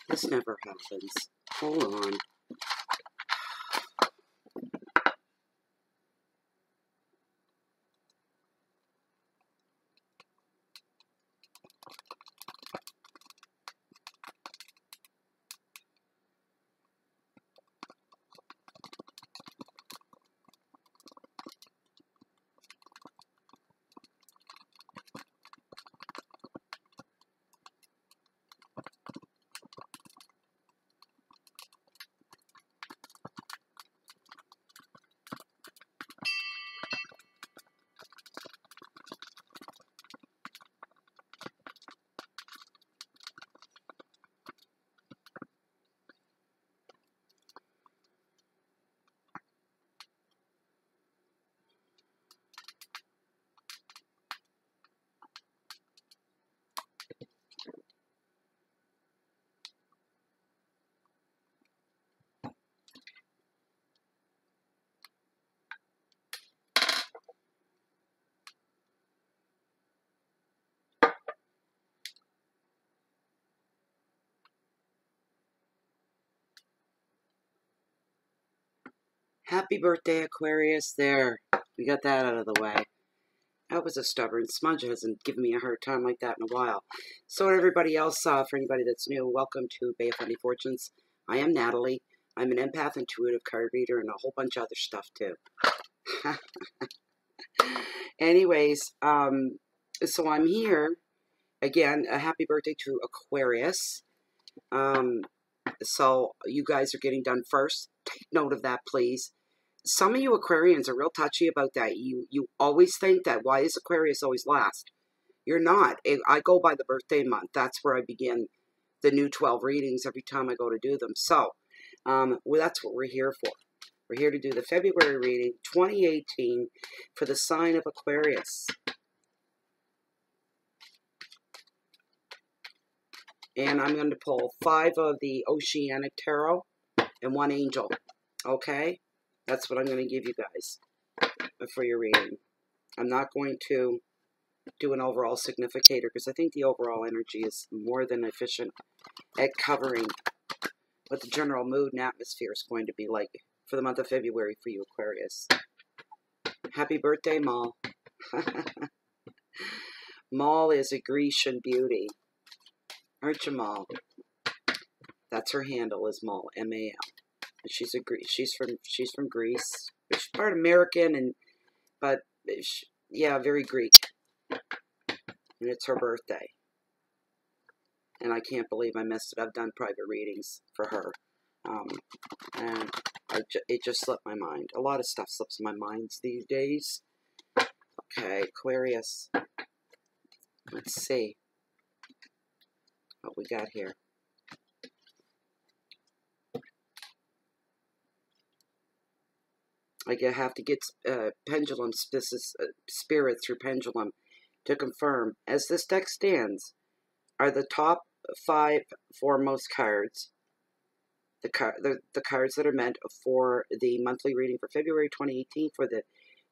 This never happens. Hold on. Happy birthday, Aquarius. There. We got that out of the way. That was a stubborn smudge. Hasn't given me a hard time like that in a while. So everybody else, for anybody that's new, welcome to Bay of Funny Fortunes. I am Natalie. I'm an empath, intuitive card reader, and a whole bunch of other stuff, too. Anyways, so I'm here. Again, a happy birthday to Aquarius. So you guys are getting done first. Take note of that, please. Some of you Aquarians are real touchy about that. You always think that, why is Aquarius always last? You're not. I go by the birthday month. That's where I begin the new 12 readings every time I go to do them. So, well, that's what we're here for. We're here to do the February reading, 2018, for the sign of Aquarius. And I'm going to pull 5 of the Oceanic Tarot and 1 angel. Okay? That's what I'm going to give you guys for your reading. I'm not going to do an overall significator because I think the overall energy is more than efficient at covering what the general mood and atmosphere is going to be like for the month of February for you, Aquarius. Happy birthday, Mal. Mal is a Grecian beauty. Aren't you, Mal? That's her handle, is Mal, M-A-L. She's from Greece. She's part American, but yeah, very Greek. And it's her birthday. And I can't believe I messed it up. I've done private readings for her. And it just slipped my mind. A lot of stuff slips my mind these days. Okay, Aquarius. Let's see what we got here. I have to get pendulums. This is spirit through pendulum to confirm. As this deck stands, are the top 5 foremost cards the cards that are meant for the monthly reading for February 2018 for the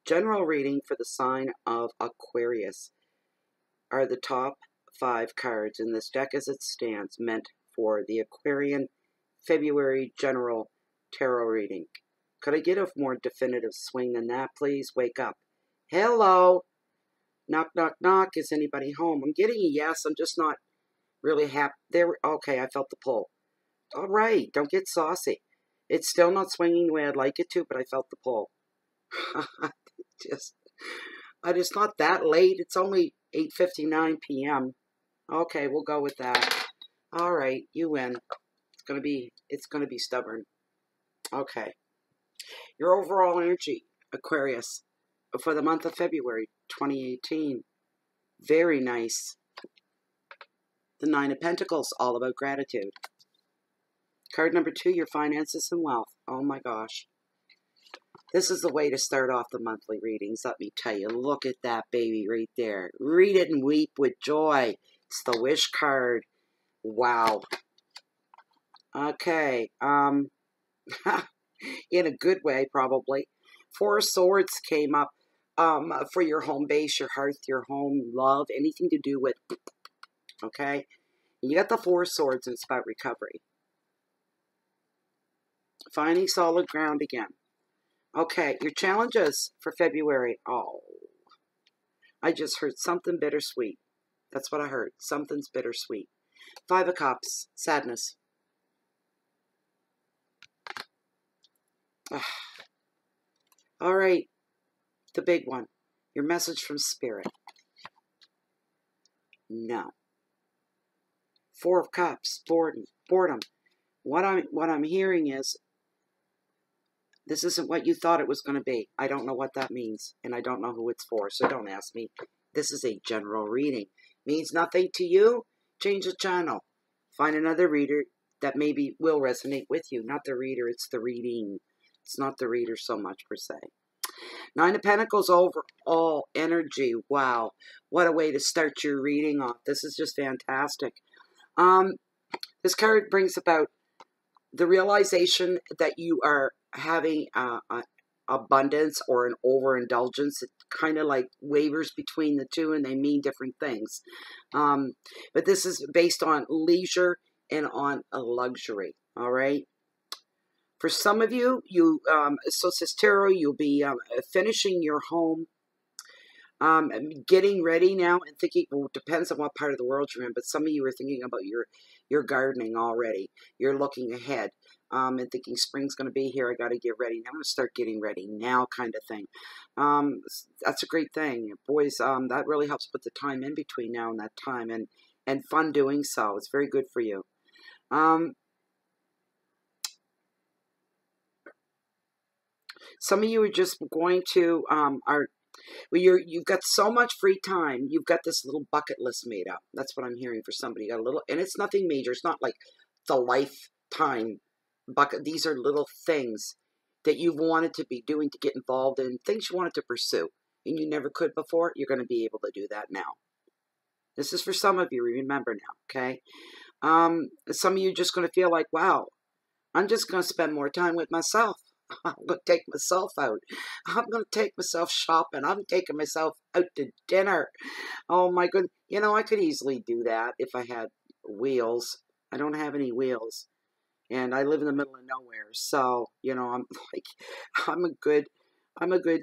general reading for the sign of Aquarius. Are the top 5 cards in this deck as it stands meant for the Aquarian February general tarot reading? Could I get a more definitive swing than that, please? Wake up. Hello? Knock, knock, knock. Is anybody home? I'm getting a yes. I'm just not really happy. There. Okay, I felt the pull. All right. Don't get saucy. It's still not swinging the way I'd like it to, but I felt the pull. It's not that late. It's only 8:59 p.m. Okay, we'll go with that. All right, you win. It's gonna be stubborn. Okay. Your overall energy, Aquarius, for the month of February 2018. Very nice. The 9 of Pentacles, all about gratitude. Card number 2, your finances and wealth. Oh my gosh. This is the way to start off the monthly readings, let me tell you. Look at that baby right there. Read it and weep with joy. It's the wish card. Wow. Okay. In a good way, probably. 4 of Swords came up for your home base, your hearth, your home, love, anything to do with, okay? You got the Four of Swords, and it's about recovery. Finding solid ground again. Okay, your challenges for February. Oh, I just heard something bittersweet. That's what I heard. Something's bittersweet. Five of Cups. Sadness. All right. The big one. Your message from Spirit. No. Four of Cups. Boredom. What I'm hearing is this isn't what you thought it was going to be. I don't know what that means, and I don't know who it's for, so don't ask me. This is a general reading. Means nothing to you? Change the channel. Find another reader that maybe will resonate with you. Not the reader, it's the reading. It's not the reader so much per se. Nine of Pentacles overall energy. Wow. What a way to start your reading off. This is just fantastic. This card brings about the realization that you are having abundance or an overindulgence. It kind of like wavers between the two, and they mean different things. But this is based on leisure and on a luxury. All right. For some of you, so says Tarot, you'll be finishing your home, getting ready now, and thinking. Well, it depends on what part of the world you're in, but some of you are thinking about your gardening already. You're looking ahead and thinking spring's going to be here. I got to get ready. I'm going to start getting ready now, kind of thing. That's a great thing, boys. That really helps put the time in between now and that time, and fun doing so. It's very good for you. Some of you are just going to you've got so much free time. You've got this little bucket list made up. That's what I'm hearing for somebody. You got a little, and it's nothing major. It's not like the lifetime bucket. These are little things that you've wanted to be doing, to get involved in, things you wanted to pursue, and you never could before. You're going to be able to do that now. This is for some of you. Remember now, okay? Some of you are just going to feel like, wow, I'm just going to spend more time with myself. I'm going to take myself out. I'm going to take myself shopping. I'm taking myself out to dinner. Oh, my goodness. You know, I could easily do that if I had wheels. I don't have any wheels. And I live in the middle of nowhere. So, you know, I'm a good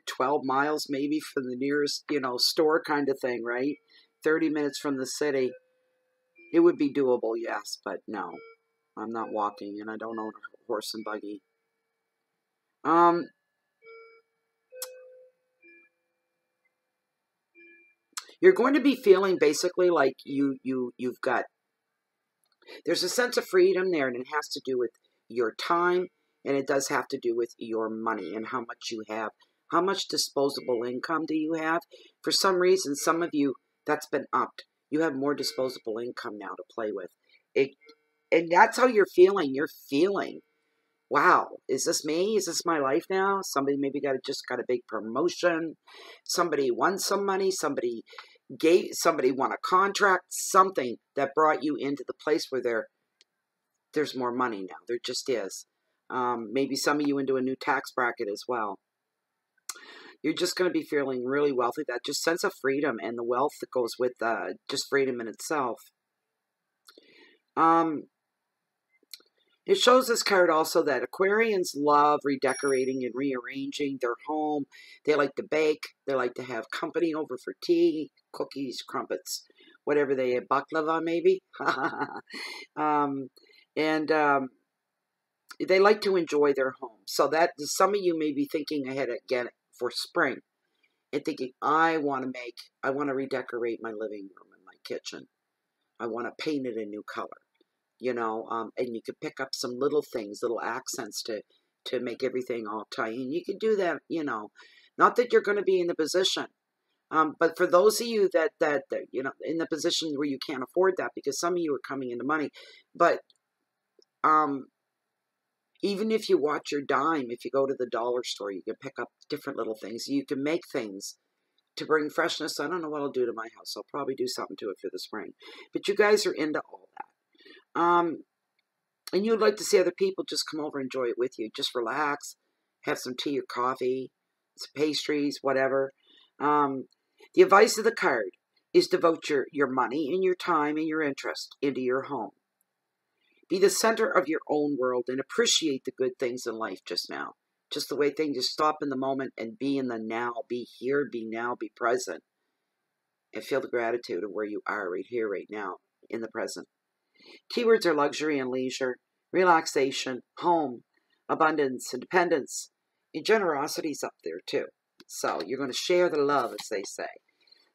12 miles maybe from the nearest, store kind of thing, right? 30 minutes from the city. It would be doable, yes, but no. I'm not walking, and I don't own a horse and buggy. You're going to be feeling basically like you've got, there's a sense of freedom there, and it has to do with your time, and it does have to do with your money and how much you have. How much disposable income do you have? For some reason, some of you, that's been upped. You have more disposable income now to play with. And that's how you're feeling. You're feeling, wow, is this me? Is this my life now? Somebody maybe just got a big promotion. Somebody won some money. Somebody won a contract. Something that brought you into the place where there's more money now. There just is. Maybe some of you into a new tax bracket as well. You're just going to be feeling really wealthy. That just sense of freedom and the wealth that goes with just freedom in itself. It shows this card also that Aquarians love redecorating and rearranging their home. They like to bake. They like to have company over for tea, cookies, crumpets, whatever they have, baklava maybe. They like to enjoy their home. So that some of you may be thinking ahead again for spring and thinking, I want to redecorate my living room and my kitchen. I want to paint it a new color. And you could pick up some little things, little accents to make everything all tie in. You could do that, not that you're going to be in the position, but for those of you that in the position where you can't afford that, because some of you are coming into money, but even if you watch your dime, if you go to the dollar store, you can pick up different little things. You can make things to bring freshness. I don't know what I'll do to my house. I'll probably do something to it for the spring, but you guys are into all that. And you'd like to see other people just come over and enjoy it with you. Just relax, have some tea or coffee, some pastries, whatever. The advice of the card is devote your money and your time and your interest into your home. Be the center of your own world and appreciate the good things in life just now. Just the way things just stop in the moment and be in the now. Be here, be now, be present. And feel the gratitude of where you are right here, right now, in the present. Keywords are luxury and leisure, relaxation, home, abundance, independence, and generosity's up there too. So you're going to share the love, as they say.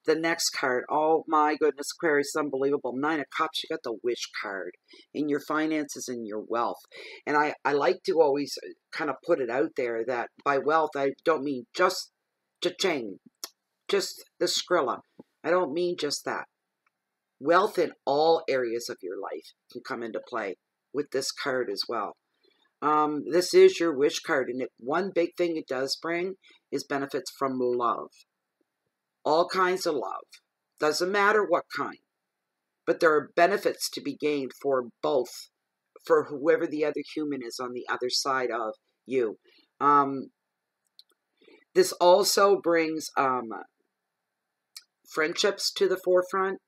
The next card, oh my goodness, Aquarius, is unbelievable. 9 of Cups, you got the wish card in your finances and your wealth. And I like to always kind of put it out there that by wealth, I don't mean just cha-ching, just the Skrilla. I don't mean just that. Wealth in all areas of your life can come into play with this card as well. This is your wish card, and one big thing it does bring is benefits from love. All kinds of love. Doesn't matter what kind. But there are benefits to be gained for both, for whoever the other human is on the other side of you. This also brings friendships to the forefront,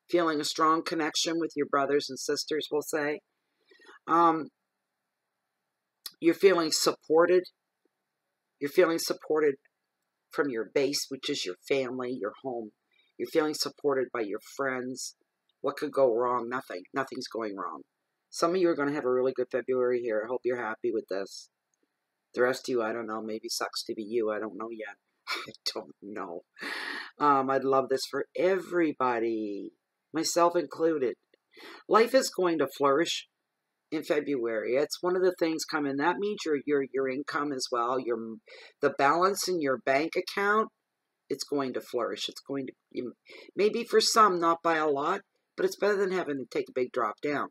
feeling a strong connection with your brothers and sisters, we'll say. You're feeling supported. You're feeling supported from your base, which is your family, your home. You're feeling supported by your friends. What could go wrong? Nothing. Nothing's going wrong. Some of you are going to have a really good February here. I hope you're happy with this. The rest of you, I don't know. Maybe sucks to be you. I don't know yet. I don't know. I'd love this for everybody, myself included. Life is going to flourish in February. It's one of the things coming. That means your income as well. The balance in your bank account, it's going to flourish. It's going to, maybe for some, not by a lot, but it's better than having to take a big drop down.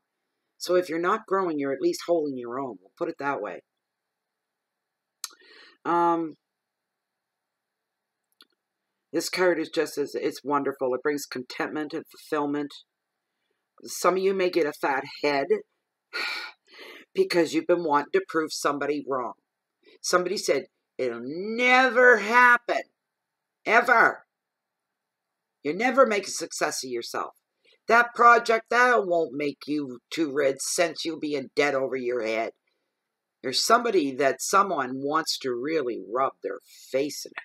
So if you're not growing, you're at least holding your own. We'll put it that way. This card is it's wonderful. It brings contentment and fulfillment. Some of you may get a fat head because you've been wanting to prove somebody wrong. Somebody said, it'll never happen. Ever. You never make a success of yourself. That project, that won't make you 2 red cents. You'll be in debt over your head. There's somebody that someone wants to really rub their face in it.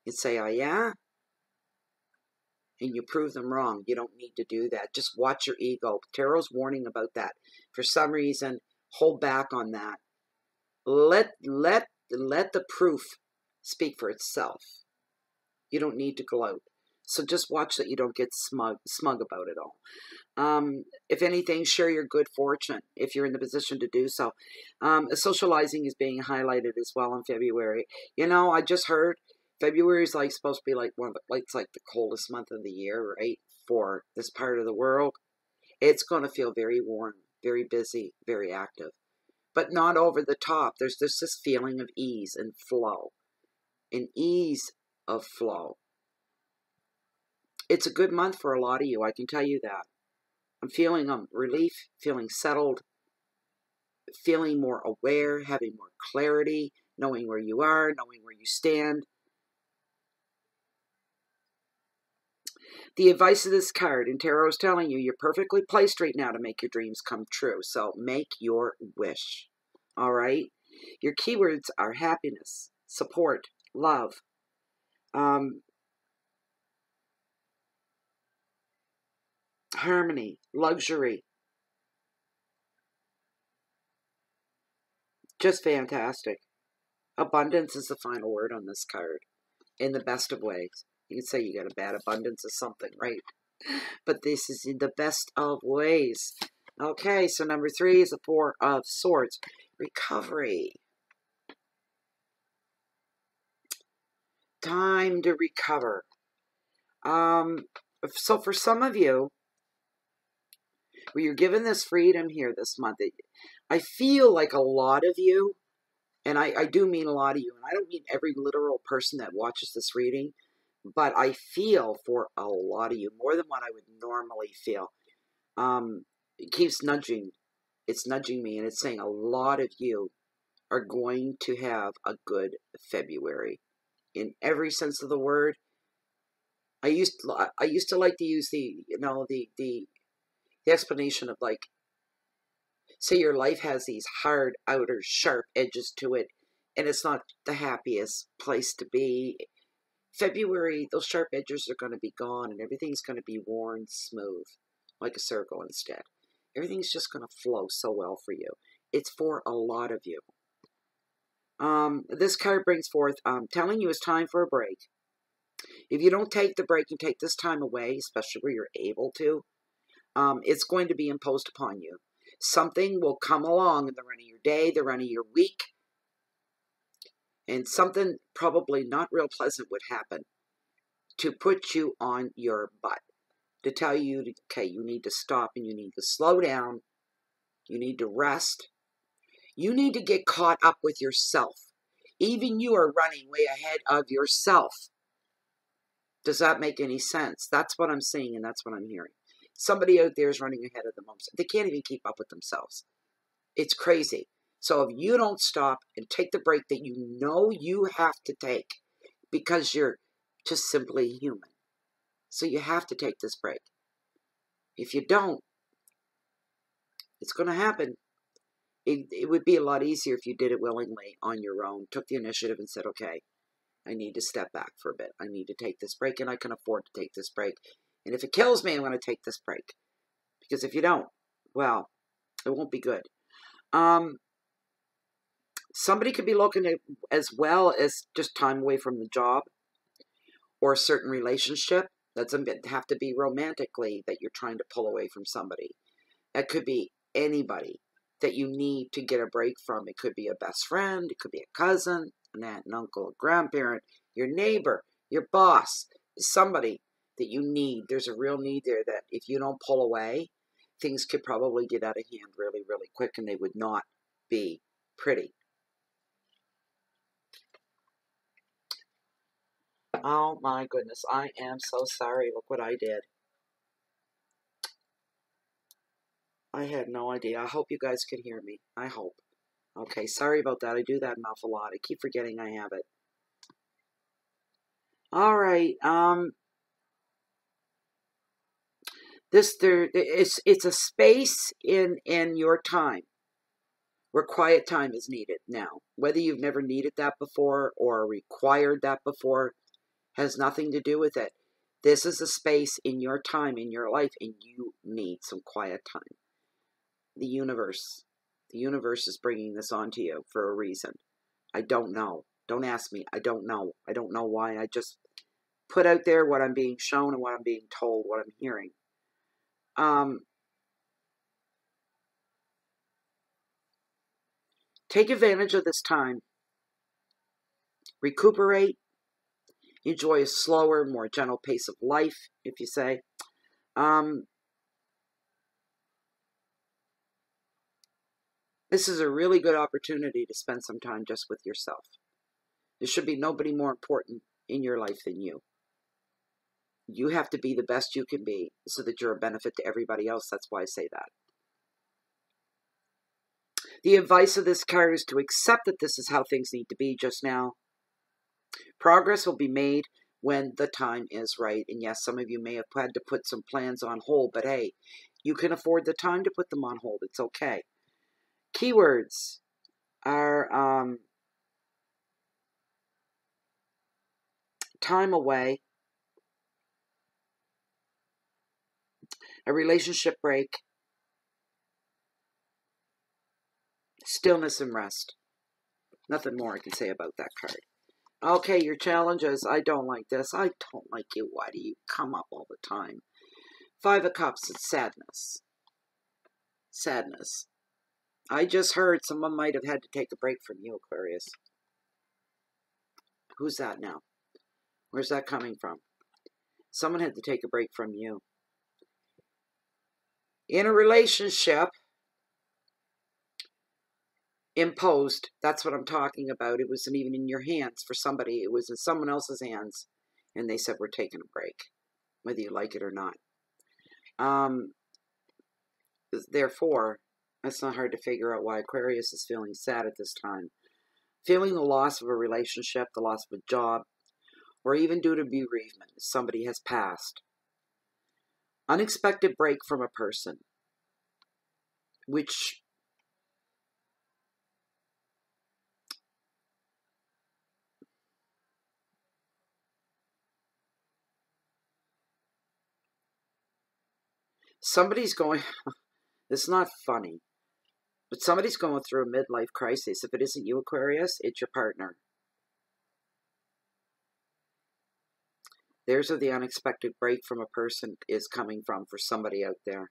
And say, oh yeah? And you prove them wrong. You don't need to do that. Just watch your ego. Tarot's warning about that. For some reason, hold back on that. Let the proof speak for itself. You don't need to gloat. So just watch that you don't get smug about it all. If anything, share your good fortune if you're in the position to do so. Socializing is being highlighted as well in February. You know, I just heard February is supposed to be it's like the coldest month of the year, right? For this part of the world. It's going to feel very warm, very busy, very active. But not over the top. There's this feeling of ease and flow. An ease of flow. It's a good month for a lot of you, I can tell you that. I'm feeling relief, feeling settled, feeling more aware, having more clarity, knowing where you are, knowing where you stand. The advice of this card in Tarot is telling you you're perfectly placed right now to make your dreams come true. So make your wish. All right? Your keywords are happiness, support, love, harmony, luxury. Just fantastic. Abundance is the final word on this card in the best of ways. You can say you got a bad abundance of something, right? But this is in the best of ways. Okay, so number 3 is the 4 of Swords. Recovery. Time to recover. So for some of you, where you're given this freedom here this month, I feel like a lot of you, and I do mean a lot of you, and I don't mean every literal person that watches this reading, but I feel for a lot of you, more than what I would normally feel. It keeps nudging. It's nudging me, and it's saying a lot of you are going to have a good February. In every sense of the word, I used to like to use the explanation of, like, say your life has these hard outer sharp edges to it, and it's not the happiest place to be. February, those sharp edges are going to be gone, and everything's going to be worn smooth, like a circle instead. Everything's just going to flow so well for you. It's for a lot of you. This card brings forth, telling you it's time for a break. If you don't take the break and take this time away, especially where you're able to, it's going to be imposed upon you. Something will come along in the run of your day, the run of your week, and something probably not real pleasant would happen to put you on your butt, to tell you, okay, you need to stop and you need to slow down, you need to rest, you need to get caught up with yourself. Even you are running way ahead of yourself. Does that make any sense? That's what I'm seeing, and that's what I'm hearing. Somebody out there is running ahead of them. They can't even keep up with themselves. It's crazy. So if you don't stop and take the break that you know you have to take, because you're just simply human. So you have to take this break. If you don't, it's going to happen. It would be a lot easier if you did it willingly on your own, took the initiative and said, okay, I need to step back for a bit. I need to take this break, and I can afford to take this break. And if it kills me, I'm going to take this break. Because if you don't, well, it won't be good. Somebody could be looking at, as well as just time away from the job or a certain relationship. That doesn't have to be romantically that you're trying to pull away from somebody. That could be anybody that you need to get a break from. It could be a best friend. It could be a cousin, an aunt and uncle, a grandparent, your neighbor, your boss, somebody that you need. There's a real need there that if you don't pull away, things could probably get out of hand really, really quick, and they would not be pretty. Oh my goodness, I am so sorry. Look what I did. I had no idea. I hope you guys can hear me. I hope. Okay, sorry about that. I do that an awful lot. I keep forgetting I have it. All right. It's a space in your time where quiet time is needed now. Whether you've never needed that before or required that before has nothing to do with it. This is a space in your time, in your life, and you need some quiet time. The universe is bringing this onto you for a reason. I don't know. Don't ask me. I don't know. I don't know why. I just put out there what I'm being shown and what I'm being told, what I'm hearing. Take advantage of this time. Recuperate. Enjoy a slower, more gentle pace of life, if you say. This is a really good opportunity to spend some time just with yourself. There should be nobody more important in your life than you. You have to be the best you can be so that you're a benefit to everybody else. That's why I say that. The advice of this card is to accept that this is how things need to be just now. Progress will be made when the time is right. And yes, some of you may have had to put some plans on hold, but hey, you can afford the time to put them on hold. It's okay. Keywords are time away, a relationship break, stillness and rest. Nothing more I can say about that card. Okay, your challenges. I don't like this. I don't like you. Why do you come up all the time? 5 of Cups, it's sadness. Sadness. I just heard someone might have had to take a break from you, Aquarius. Who's that now? Where's that coming from? Someone had to take a break from you. In a relationship, imposed, that's what I'm talking about. It wasn't even in your hands for somebody. It was in someone else's hands. And they said, we're taking a break, whether you like it or not. Therefore, it's not hard to figure out why Aquarius is feeling sad at this time. Feeling the loss of a relationship, the loss of a job, or even due to bereavement. Somebody has passed. Unexpected break from a person, which somebody's going, it's not funny, but somebody's going through a midlife crisis. If it isn't you, Aquarius, it's your partner. There's where the unexpected break from a person is coming from for somebody out there.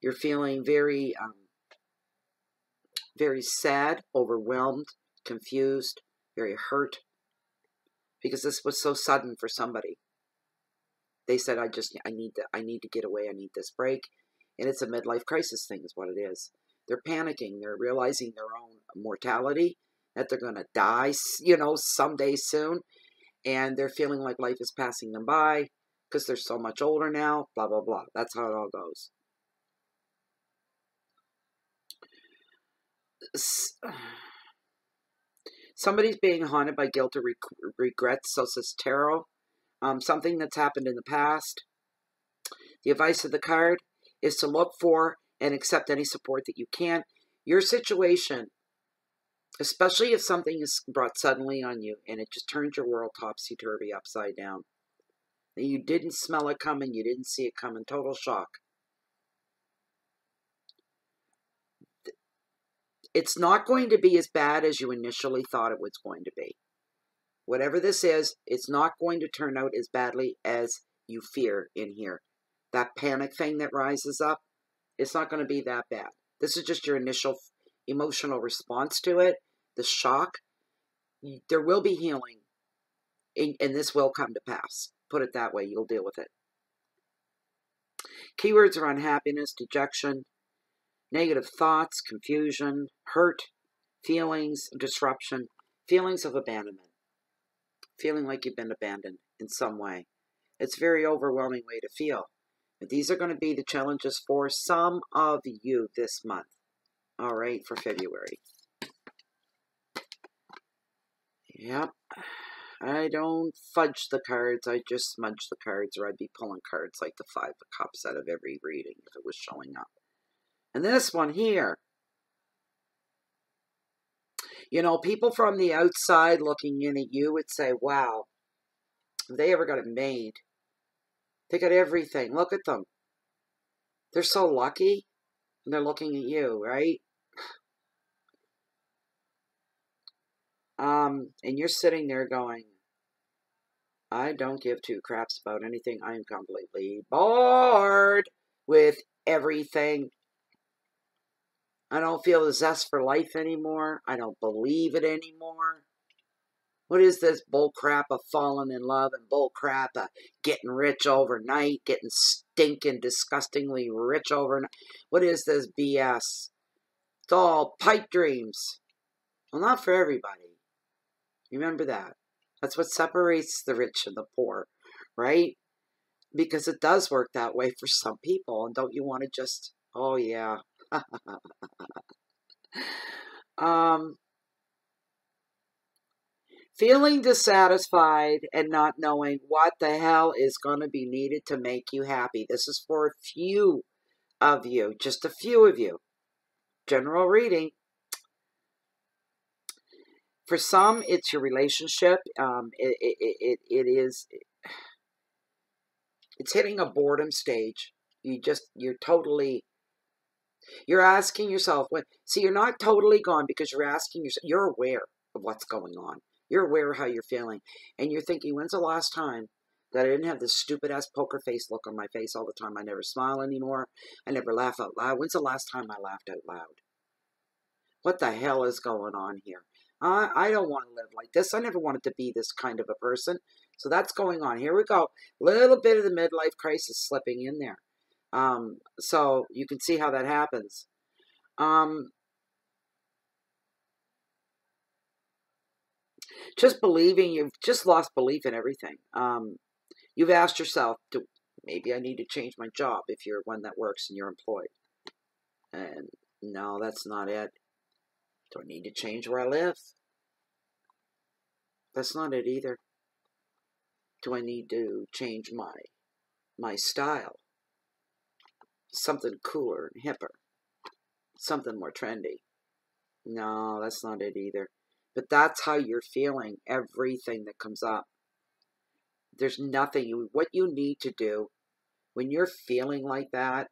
You're feeling very, very sad, overwhelmed, confused, very hurt, because this was so sudden for somebody. They said, I need to get away. I need this break. And it's a midlife crisis thing is what it is. They're panicking. They're realizing their own mortality, that they're going to die, someday soon. And they're feeling like life is passing them by because they're so much older now, blah, blah, blah. That's how it all goes. Somebody's being haunted by guilt or regret, so says tarot. Something that's happened in the past. The advice of the card is to look for and accept any support that you can. Your situation, especially if something is brought suddenly on you and it just turns your world topsy-turvy, upside down. You didn't smell it coming, you didn't see it coming, total shock. It's not going to be as bad as you initially thought it was going to be. Whatever this is, it's not going to turn out as badly as you fear in here. That panic thing that rises up, it's not going to be that bad. This is just your initial emotional response to it, the shock. There will be healing, and this will come to pass. Put it that way, you'll deal with it. Keywords are unhappiness, dejection, negative thoughts, confusion, hurt, feelings, disruption, feelings of abandonment. Feeling like you've been abandoned in some way. It's a very overwhelming way to feel. But these are going to be the challenges for some of you this month. All right, for February. Yep. I don't fudge the cards. I just smudge the cards, or I'd be pulling cards like the Five of Cups out of every reading if it was showing up. And this one here. People from the outside looking in at you would say, wow, if they ever got it made, they got everything. Look at them. They're so lucky, and they're looking at you, right? And you're sitting there going, I don't give two craps about anything. I'm completely bored with everything. I don't feel the zest for life anymore. I don't believe it anymore. What is this bull crap of falling in love and bull crap of getting rich overnight, getting stinking, disgustingly rich overnight? What is this BS? It's all pipe dreams. Well, not for everybody. Remember that. That's what separates the rich and the poor, right? Because it does work that way for some people. And don't you want to just, oh yeah. Feeling dissatisfied and not knowing what the hell is going to be needed to make you happy. This is for a few of you, just a few of you. General reading. For some, it's your relationship. It's hitting a boredom stage. You're asking yourself, see, you're not totally gone because you're asking yourself, you're aware of what's going on. You're aware of how you're feeling. And you're thinking, when's the last time that I didn't have this stupid-ass poker face look on my face all the time? I never smile anymore. I never laugh out loud. When's the last time I laughed out loud? What the hell is going on here? I don't want to live like this. I never wanted to be this kind of a person. So that's going on. Here we go. Little bit of the midlife crisis slipping in there. So you can see how that happens. Just believing, you've just lost belief in everything. You've asked yourself, maybe I need to change my job if you're one that works and you're employed. And no, that's not it. Do I need to change where I live? That's not it either. Do I need to change my style? Something cooler and hipper. Something more trendy. No, that's not it either. But that's how you're feeling everything that comes up. There's nothing. What you need to do when you're feeling like that,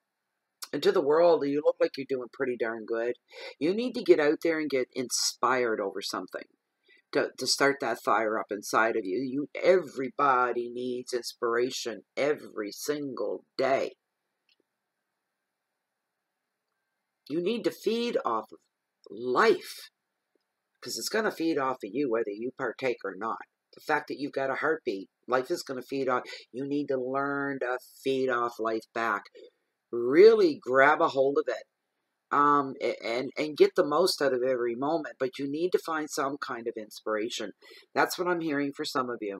and to the world, you look like you're doing pretty darn good. You need to get out there and get inspired over something to start that fire up inside of you. Everybody needs inspiration every single day. You need to feed off of life, because it's going to feed off of you whether you partake or not. The fact that you've got a heartbeat, life is going to feed off. You need to learn to feed off life back. Really grab a hold of it, and get the most out of every moment. But you need to find some kind of inspiration. That's what I'm hearing for some of you.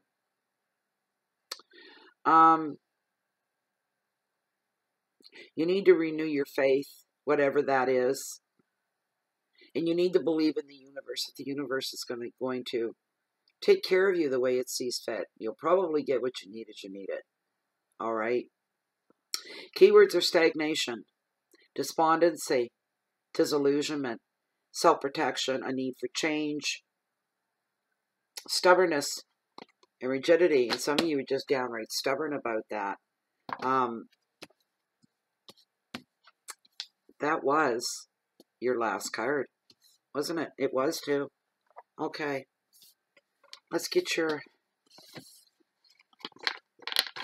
You need to renew your faith, whatever that is. And you need to believe in the universe, that the universe is going to take care of you the way it sees fit. You'll probably get what you need as you need it. All right? Keywords are stagnation, despondency, disillusionment, self-protection, a need for change, stubbornness, and rigidity. And some of you are just downright stubborn about that. That was your last card, wasn't it? It was too. Okay. Let's get your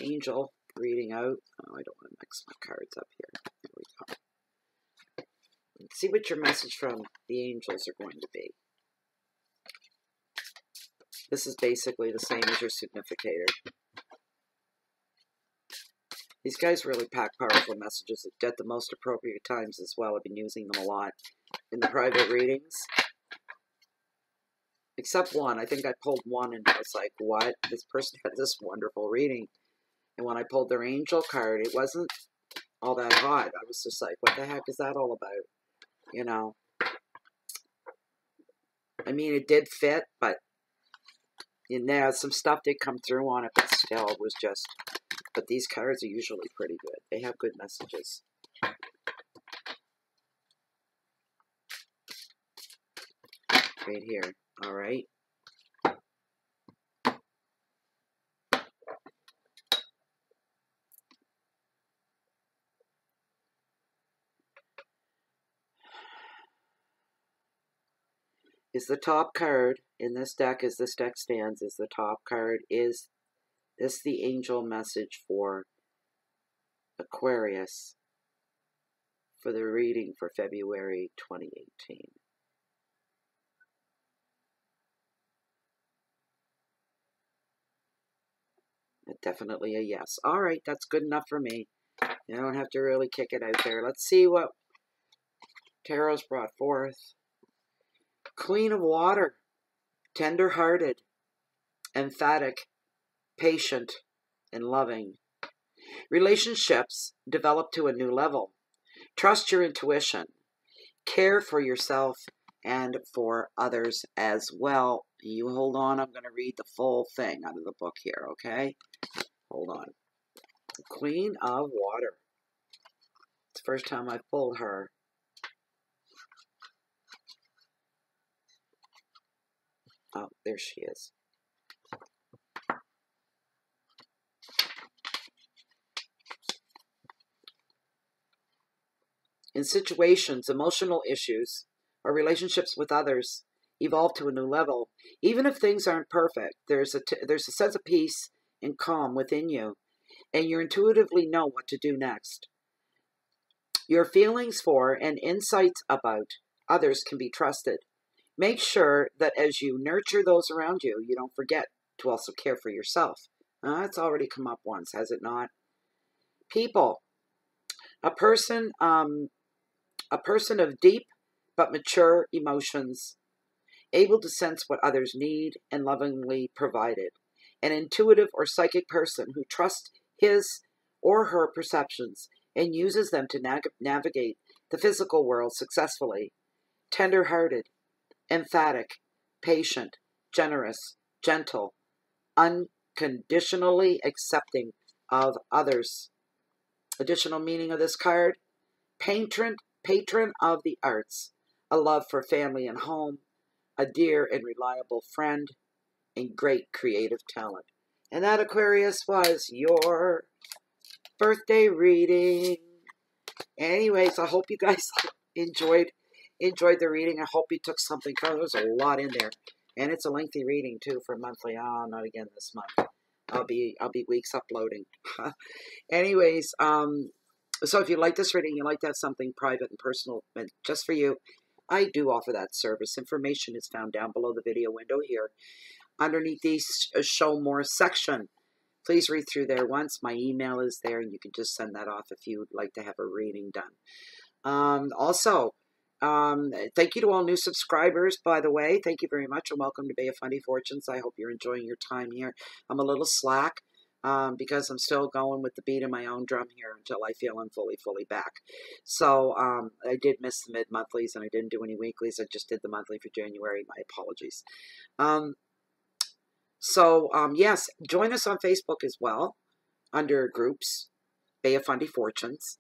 angel reading out. Oh, I don't want to mix my cards up here. There we go. Let's see what your message from the angels are going to be. This is basically the same as your significator. These guys really pack powerful messages at the most appropriate times as well. I've been using them a lot in the private readings. Except one. I think I pulled one and I was like, what? This person had this wonderful reading. And when I pulled their angel card, it wasn't all that hot. I was just like, what the heck is that all about? You know? I mean, it did fit, but some stuff did come through on it, but still, it was just... But these cards are usually pretty good. They have good messages. Right here. All right. Is the top card in this deck, as this deck stands, is the top card. Is this the angel message for Aquarius for the reading for February 2018? Definitely a yes. All right, that's good enough for me. You don't have to really kick it out there. Let's see what Tarot's brought forth. Queen of Water, tender-hearted, emphatic, patient, and loving. Relationships develop to a new level. Trust your intuition. Care for yourself and for others as well. You hold on. I'm going to read the full thing out of the book here, okay? Hold on. Queen of Water. It's the first time I've pulled her. Oh, there she is. In situations, emotional issues, or relationships with others evolve to a new level. Even if things aren't perfect, there's a sense of peace and calm within you, and you intuitively know what to do next. Your feelings for and insights about others can be trusted. Make sure that as you nurture those around you, you don't forget to also care for yourself. It's already come up once, has it not? People. A person of deep but mature emotions, able to sense what others need and lovingly provided. An intuitive or psychic person who trusts his or her perceptions and uses them to navigate the physical world successfully. Tender-hearted, emphatic, patient, generous, gentle, unconditionally accepting of others. Additional meaning of this card: patron of the arts, a love for family and home, a dear and reliable friend, and great creative talent. And that, Aquarius, was your birthday reading. Anyways, I hope you guys enjoyed the reading. I hope you took something. There's a lot in there, and it's a lengthy reading too for monthly. Oh, not again this month. I'll be weeks uploading. Anyways, so if you like this reading, you like to have something private and personal and just for you, I do offer that service. Information is found down below the video window here, underneath the show more section. Please read through there once. My email is there, and you can just send that off if you would like to have a reading done. Also, thank you to all new subscribers, by the way. Thank you very much, and welcome to Bay of Fundy Fortunes. I hope you're enjoying your time here. I'm a little slack because I'm still going with the beat of my own drum here until I feel I'm fully back. So I did miss the mid-monthlies, and I didn't do any weeklies. I just did the monthly for January. My apologies. Yes, join us on Facebook as well, under groups, Bay of Fundy Fortunes.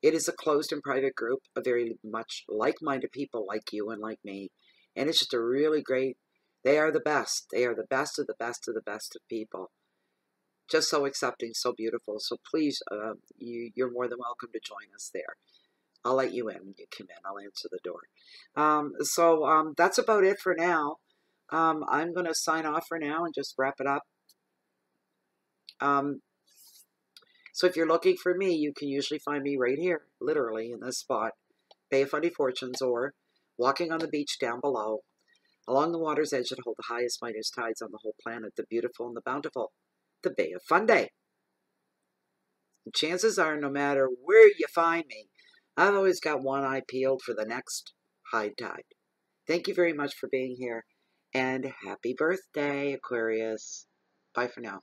It is a closed and private group of very much like-minded people like you and like me. And it's just a really great, they are the best. They are the best of the best of the best of people. Just so accepting, so beautiful. So please, you're more than welcome to join us there. I'll let you in when you come in. I'll answer the door. That's about it for now. I'm going to sign off for now and just wrap it up. So if you're looking for me, you can usually find me right here, literally in this spot, Bay of Fundy Fortunes, or walking on the beach down below, along the water's edge that hold the highest, mightiest tides on the whole planet, the beautiful and the bountiful, the Bay of Fundy. And chances are, no matter where you find me, I've always got one eye peeled for the next high tide. Thank you very much for being here. And happy birthday, Aquarius. Bye for now.